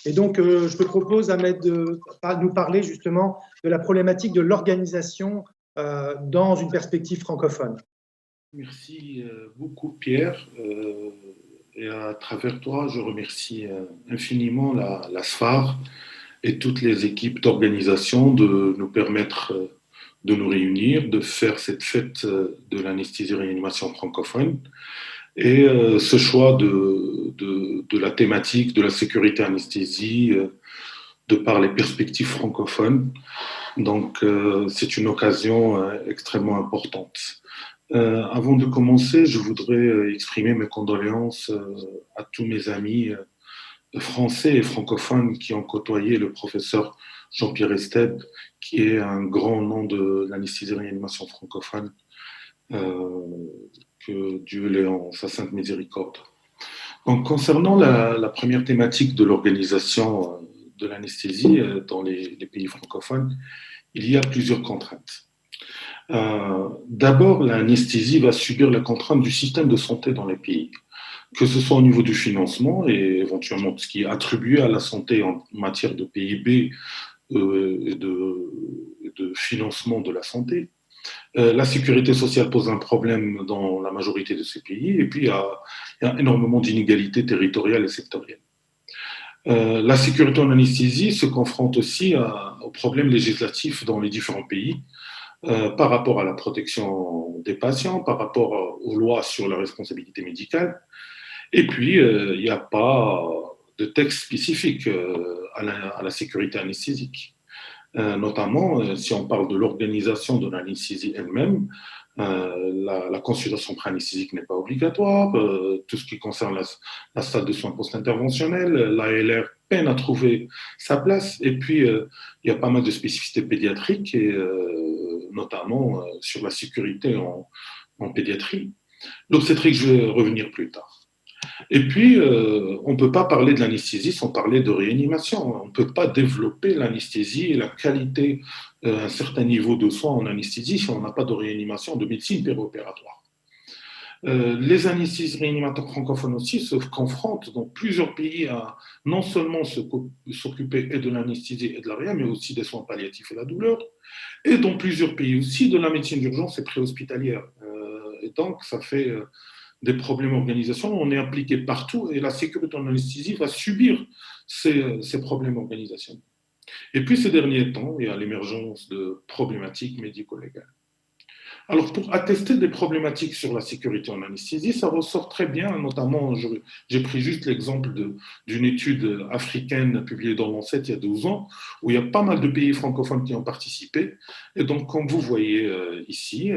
Et donc, je te propose, Ahmed, de nous parler justement de la problématique de l'organisation dans une perspective francophone. Merci beaucoup Pierre. Et à travers toi, je remercie infiniment la SFAR et toutes les équipes d'organisation de nous permettre de nous réunir, de faire cette fête de l'anesthésie-réanimation francophone. Et ce choix de la thématique de la sécurité anesthésie de par les perspectives francophones. Donc c'est une occasion extrêmement importante. Avant de commencer, je voudrais exprimer mes condoléances à tous mes amis français et francophones qui ont côtoyé le professeur Jean-Pierre Estève, qui est un grand nom de l'anesthésie-réanimation francophone. Que Dieu l'ait en sa sainte miséricorde. Donc, concernant la première thématique de l'organisation de l'anesthésie dans les pays francophones, il y a plusieurs contraintes. D'abord, l'anesthésie va subir la contrainte du système de santé dans les pays, que ce soit au niveau du financement et éventuellement ce qui est attribué à la santé en matière de PIB et de financement de la santé. La sécurité sociale pose un problème dans la majorité de ces pays, et puis il y a énormément d'inégalités territoriales et sectorielles. La sécurité en anesthésie se confronte aussi aux problèmes législatifs dans les différents pays, par rapport à la protection des patients, par rapport aux lois sur la responsabilité médicale. Et puis, il n'y a pas de texte spécifique à la sécurité anesthésique. Notamment, si on parle de l'organisation de l'anesthésie elle-même, la consultation pré-anesthésique n'est pas obligatoire. Tout ce qui concerne la salle de soins post-interventionnels, l'ALR peine à trouver sa place. Et puis, il y a pas mal de spécificités pédiatriques, et notamment sur la sécurité en pédiatrie. L'obstétrique, je vais revenir plus tard. Et puis, on ne peut pas parler de l'anesthésie sans parler de réanimation. On ne peut pas développer l'anesthésie et la qualité, un certain niveau de soins en anesthésie si on n'a pas de réanimation, de médecine périopératoire. Les anesthésistes réanimateurs francophones aussi se confrontent dans plusieurs pays à non seulement s'occuper de l'anesthésie et de la réa, mais aussi des soins palliatifs et la douleur, et dans plusieurs pays aussi de la médecine d'urgence et préhospitalière. Et donc, ça fait des problèmes d'organisation. On est impliqué partout et la sécurité en anesthésie va subir ces problèmes d'organisation. Et puis, ces derniers temps, il y a l'émergence de problématiques médico-légales. Alors, pour attester des problématiques sur la sécurité en anesthésie, ça ressort très bien, notamment, j'ai pris juste l'exemple d'une étude africaine publiée dans l'Ancet il y a 12 ans, où il y a pas mal de pays francophones qui ont participé. Et donc, comme vous voyez ici,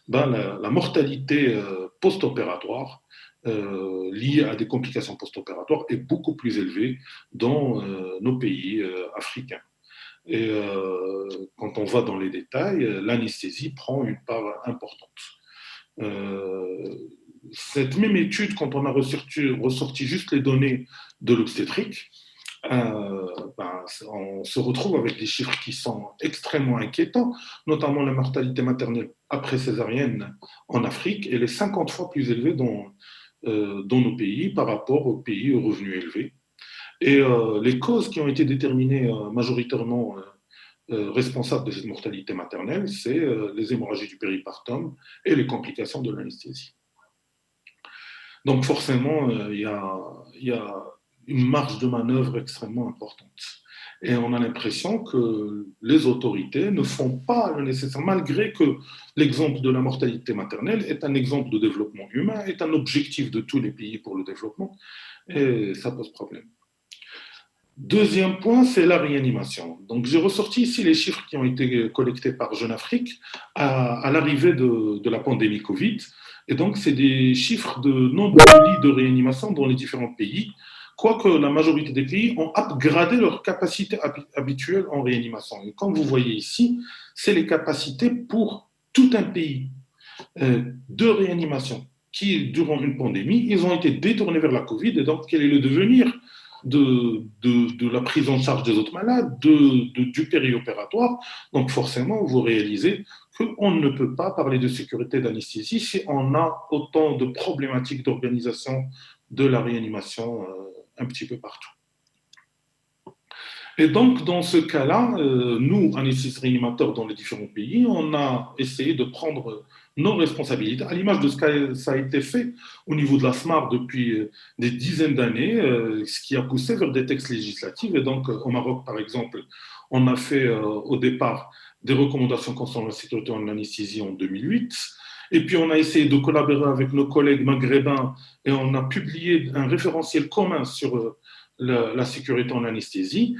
la mortalité post-opératoire liée à des complications post-opératoires est beaucoup plus élevée dans nos pays africains. Et quand on va dans les détails, l'anesthésie prend une part importante. Cette même étude, quand on a ressorti juste les données de l'obstétrique, on se retrouve avec des chiffres qui sont extrêmement inquiétants, notamment la mortalité maternelle après césarienne en Afrique, elle est 50 fois plus élevée dans nos pays par rapport aux pays aux revenus élevés. Et les causes qui ont été déterminées majoritairement responsables de cette mortalité maternelle, c'est les hémorragies du péripartum et les complications de l'anesthésie. Donc forcément, il y a une marge de manœuvre extrêmement importante. Et on a l'impression que les autorités ne font pas le nécessaire, malgré que l'exemple de la mortalité maternelle est un exemple de développement humain, est un objectif de tous les pays pour le développement, et ça pose problème. Deuxième point, c'est la réanimation. Donc, j'ai ressorti ici les chiffres qui ont été collectés par Jeune Afrique à l'arrivée de la pandémie Covid. Et donc, c'est des chiffres de nombre de lits de réanimation dans les différents pays, quoique la majorité des pays ont upgradé leur capacité habituelle en réanimation. Et comme vous voyez ici, c'est les capacités pour tout un pays de réanimation qui, durant une pandémie, ils ont été détournés vers la Covid. Et donc, quel est le devenir de la prise en charge des autres malades, du périopératoire? Donc forcément, vous réalisez qu'on ne peut pas parler de sécurité d'anesthésie si on a autant de problématiques d'organisation de la réanimation un petit peu partout. Et donc, dans ce cas-là, nous, anesthésistes réanimateurs dans les différents pays, on a essayé de prendre nos responsabilités, à l'image de ce que ça a été fait au niveau de la SMAR depuis des dizaines d'années, ce qui a poussé vers des textes législatifs. Et donc, au Maroc, par exemple, on a fait au départ des recommandations concernant la sécurité en anesthésie en 2008. Et puis, on a essayé de collaborer avec nos collègues maghrébins et on a publié un référentiel commun sur la sécurité en anesthésie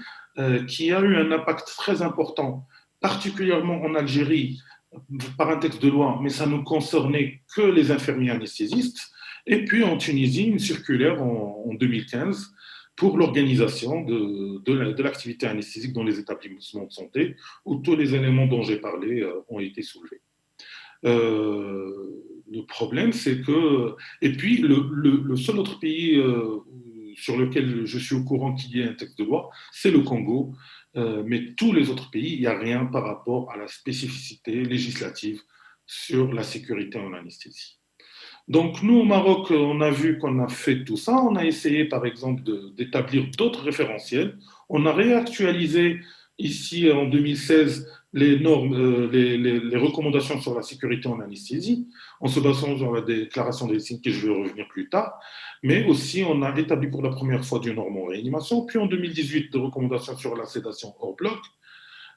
qui a eu un impact très important, particulièrement en Algérie, par un texte de loi, mais ça ne concernait que les infirmiers anesthésistes. Et puis en Tunisie, une circulaire en 2015 pour l'organisation de l'activité anesthésique dans les établissements de santé, où tous les éléments dont j'ai parlé ont été soulevés. Le problème, c'est que... Et puis, le seul autre pays sur lequel je suis au courant qu'il y ait un texte de loi, c'est le Congo. Mais tous les autres pays, il n'y a rien par rapport à la spécificité législative sur la sécurité en anesthésie. Donc, nous, au Maroc, on a vu qu'on a fait tout ça. On a essayé, par exemple, d'établir d'autres référentiels. On a réactualisé ici, en 2016, les normes, les recommandations sur la sécurité en anesthésie, en se basant sur la déclaration des signes, que je vais revenir plus tard. Mais aussi, on a établi pour la première fois du norme en réanimation. Puis, en 2018, des recommandations sur la sédation hors bloc.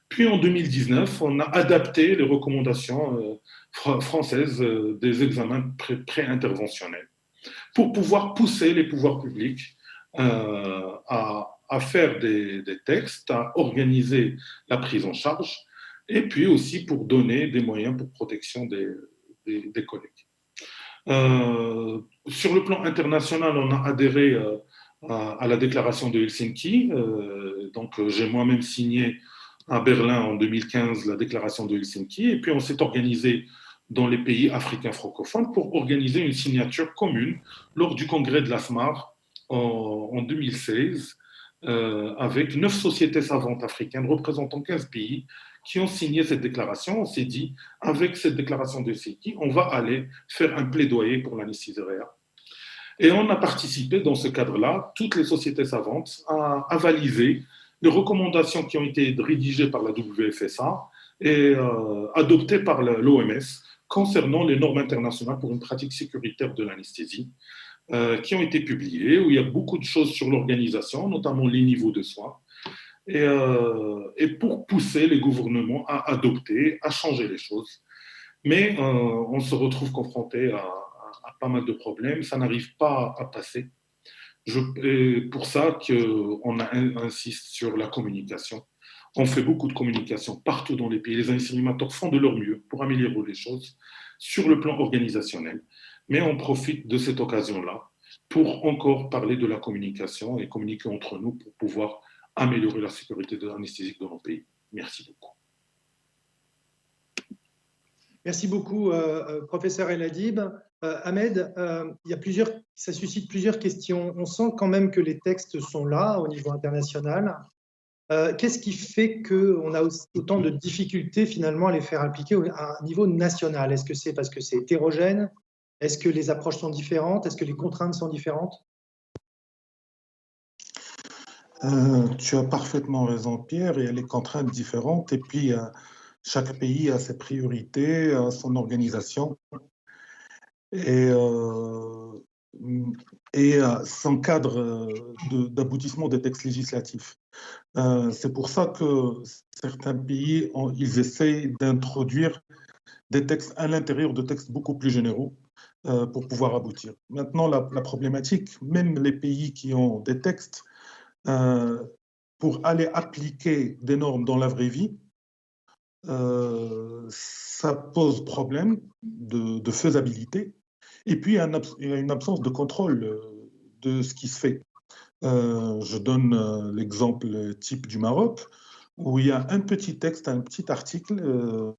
Puis en 2019, on a adapté les recommandations françaises des examens pré-interventionnels pour pouvoir pousser les pouvoirs publics à faire des textes, à organiser la prise en charge, et puis aussi pour donner des moyens pour protection des collègues. Sur le plan international, on a adhéré à la déclaration de Helsinki. Donc, j'ai moi-même signé à Berlin en 2015 la déclaration de Helsinki, et puis on s'est organisé dans les pays africains francophones pour organiser une signature commune lors du congrès de l'ASMAR en 2016, avec 9 sociétés savantes africaines représentant 15 pays qui ont signé cette déclaration. On s'est dit, avec cette déclaration de Helsinki, on va aller faire un plaidoyer pour l'anesthésie réa. Et on a participé dans ce cadre-là, toutes les sociétés savantes, à avaliser les recommandations qui ont été rédigées par la WFSA et adoptées par l'OMS concernant les normes internationales pour une pratique sécuritaire de l'anesthésie, qui ont été publiées, où il y a beaucoup de choses sur l'organisation, notamment les niveaux de soins, et pour pousser les gouvernements à adopter, à changer les choses. Mais on se retrouve confronté à pas mal de problèmes, ça n'arrive pas à passer. C'est pour ça qu'on insiste sur la communication. On fait beaucoup de communication partout dans les pays. Les animateurs font de leur mieux pour améliorer les choses sur le plan organisationnel. Mais on profite de cette occasion-là pour encore parler de la communication et communiquer entre nous pour pouvoir améliorer la sécurité anesthésique dans nos pays. Merci beaucoup. Merci beaucoup, professeur El Hadib. Ahmed, ça suscite plusieurs questions. On sent quand même que les textes sont là au niveau international. Qu'est-ce qui fait qu'on a autant de difficultés finalement à les faire appliquer à un niveau national? Est-ce que c'est parce que c'est hétérogène? Est-ce que les approches sont différentes? Est-ce que les contraintes sont différentes? Tu as parfaitement raison, Pierre. Il y a les contraintes différentes et puis chaque pays a ses priorités, son organisation et son cadre d'aboutissement des textes législatifs. C'est pour ça que certains pays, ils essayent d'introduire des textes à l'intérieur de textes beaucoup plus généraux pour pouvoir aboutir. Maintenant, la problématique, même les pays qui ont des textes, pour aller appliquer des normes dans la vraie vie, ça pose problème de faisabilité. Et puis, il y a une absence de contrôle de ce qui se fait. Je donne l'exemple type du Maroc, où il y a un petit texte, un petit article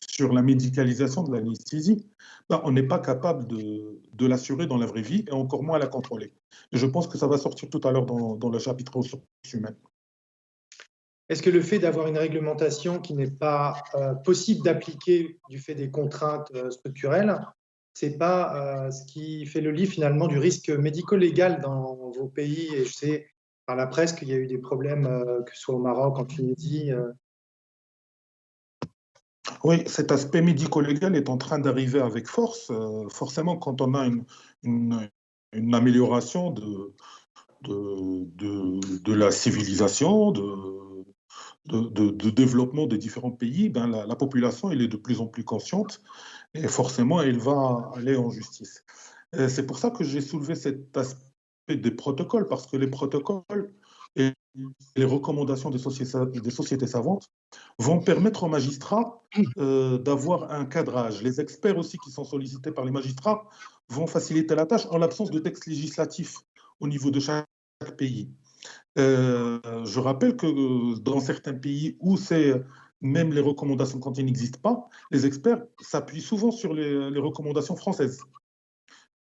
sur la médicalisation de l'anesthésie. On n'est pas capable de l'assurer dans la vraie vie et encore moins à la contrôler. Et je pense que ça va sortir tout à l'heure dans le chapitre ressources humaines. Est-ce que le fait d'avoir une réglementation qui n'est pas possible d'appliquer du fait des contraintes structurelles, c'est pas ce qui fait le lit finalement du risque médico-légal dans vos pays? Et je sais par la presse qu'il y a eu des problèmes, que ce soit au Maroc, en Tunisie. Oui, cet aspect médico-légal est en train d'arriver avec force. Forcément, quand on a une amélioration de la civilisation, de développement des différents pays, ben la population elle est de plus en plus consciente et forcément elle va aller en justice. C'est pour ça que j'ai soulevé cet aspect des protocoles, parce que les protocoles et les recommandations des sociétés savantes vont permettre aux magistrats d'avoir un cadrage. Les experts aussi qui sont sollicités par les magistrats vont faciliter la tâche en l'absence de texte législatif au niveau de chaque pays. Je rappelle que dans certains pays où c'est même les recommandations quand il n'existe pas, les experts s'appuient souvent sur les recommandations françaises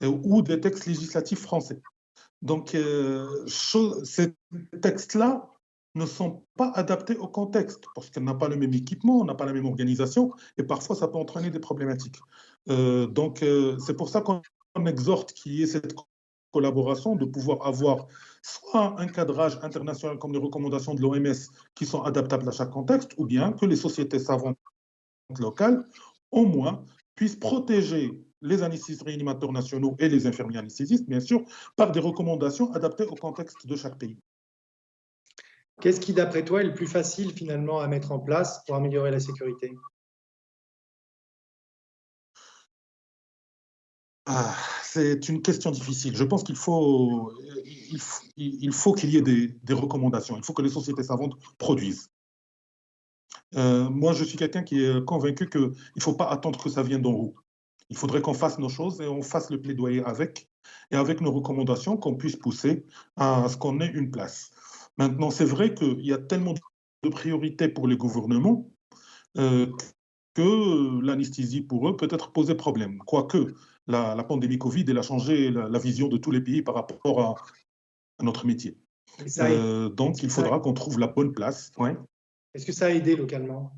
ou des textes législatifs français. Donc, ces textes-là ne sont pas adaptés au contexte parce qu'on n'a pas le même équipement, on n'a pas la même organisation et parfois ça peut entraîner des problématiques. C'est pour ça qu'on exhorte qu'il y ait cette collaboration, de pouvoir avoir soit un cadrage international comme les recommandations de l'OMS qui sont adaptables à chaque contexte, ou bien que les sociétés savantes locales, au moins, puissent protéger les anesthésistes réanimateurs nationaux et les infirmiers anesthésistes, bien sûr, par des recommandations adaptées au contexte de chaque pays. Qu'est-ce qui, d'après toi, est le plus facile finalement à mettre en place pour améliorer la sécurité? C'est une question difficile. Je pense il faut qu'il y ait des recommandations. Il faut que les sociétés savantes produisent. Moi, je suis quelqu'un qui est convaincu qu'il ne faut pas attendre que ça vienne d'en haut. Il faudrait qu'on fasse nos choses et on fasse le plaidoyer avec, et avec nos recommandations, qu'on puisse pousser à ce qu'on ait une place. Maintenant, c'est vrai qu'il y a tellement de priorités pour les gouvernements euh, que l'anesthésie pour eux peut être posée problème. Quoique la pandémie Covid, elle a changé la vision de tous les pays par rapport à notre métier. Donc, il faudra qu'on trouve la bonne place. Ouais. Est-ce que ça a aidé localement?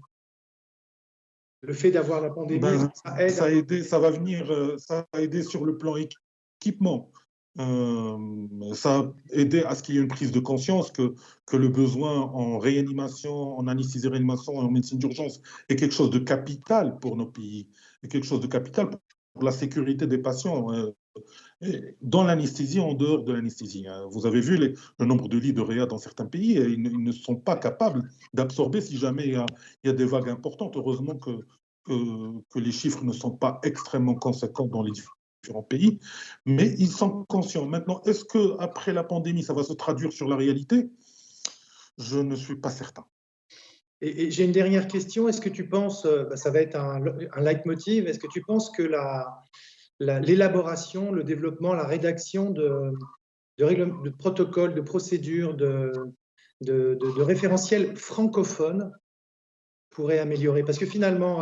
Le fait d'avoir la pandémie, ça aide? Ça a aidé, ça va venir, ça a aidé sur le plan équipement. Ça a aidé à ce qu'il y ait une prise de conscience que le besoin en réanimation, en anesthésie-réanimation et en médecine d'urgence est quelque chose de capital pour nos pays, est quelque chose de capital pour la sécurité des patients, dans l'anesthésie, en dehors de l'anesthésie. Vous avez vu le nombre de lits de réa dans certains pays, et ils ne sont pas capables d'absorber si jamais il y a des vagues importantes. Heureusement que les chiffres ne sont pas extrêmement conséquents dans les différents pays, mais ils sont conscients. Maintenant, est-ce qu'après la pandémie, ça va se traduire sur la réalité? Je ne suis pas certain. Et j'ai une dernière question. Est-ce que tu penses, ça va être un leitmotiv, est-ce que tu penses que l'élaboration, le développement, la rédaction de protocoles, de procédures, de référentiels francophones pourrait améliorer? Parce que finalement,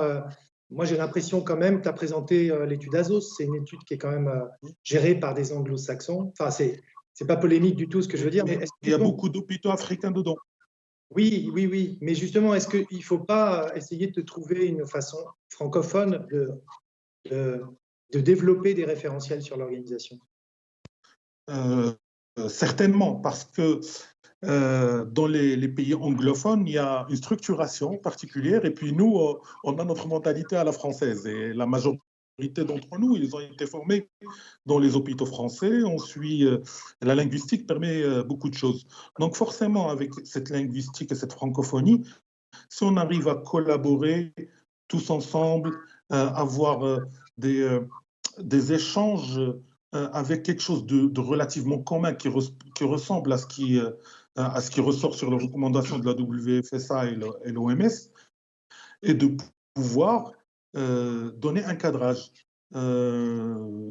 moi j'ai l'impression quand même que tu as présenté l'étude ASOS, c'est une étude qui est quand même gérée par des anglo-saxons. Enfin, c'est pas polémique du tout ce que je veux dire. Mais il y a beaucoup d'hôpitaux africains dedans. Oui, oui, oui. Mais justement, est-ce qu'il ne faut pas essayer de trouver une façon francophone de développer des référentiels sur l'organisation? Certainement, parce que dans les pays anglophones, il y a une structuration particulière, et puis nous, on a notre mentalité à la française. Et la majorité d'entre nous, ils ont été formés dans les hôpitaux français. On suit, la linguistique permet beaucoup de choses. Donc forcément, avec cette linguistique et cette francophonie, si on arrive à collaborer tous ensemble, avoir des échanges avec quelque chose de relativement commun qui ressemble à ce qui ressort sur les recommandations de la WFSA et l'OMS, et de pouvoir donner un cadrage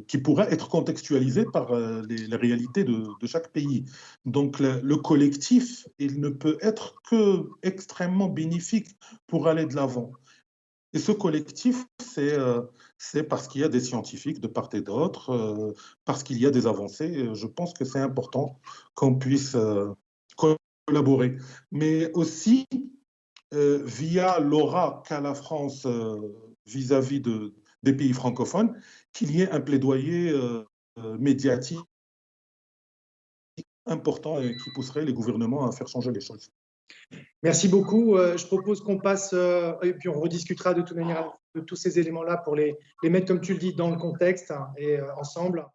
qui pourrait être contextualisé par les réalités de chaque pays. Donc le collectif, il ne peut être que extrêmement bénéfique pour aller de l'avant. Et ce collectif, c'est parce qu'il y a des scientifiques de part et d'autre, parce qu'il y a des avancées. Je pense que c'est important qu'on puisse collaborer. Mais aussi, via l'aura qu'a la France vis-à-vis des pays francophones, qu'il y ait un plaidoyer médiatique important et qui pousserait les gouvernements à faire changer les choses. Merci beaucoup. Je propose qu'on passe, et puis on rediscutera de toute manière de tous ces éléments-là pour les mettre, comme tu le dis, dans le contexte et ensemble.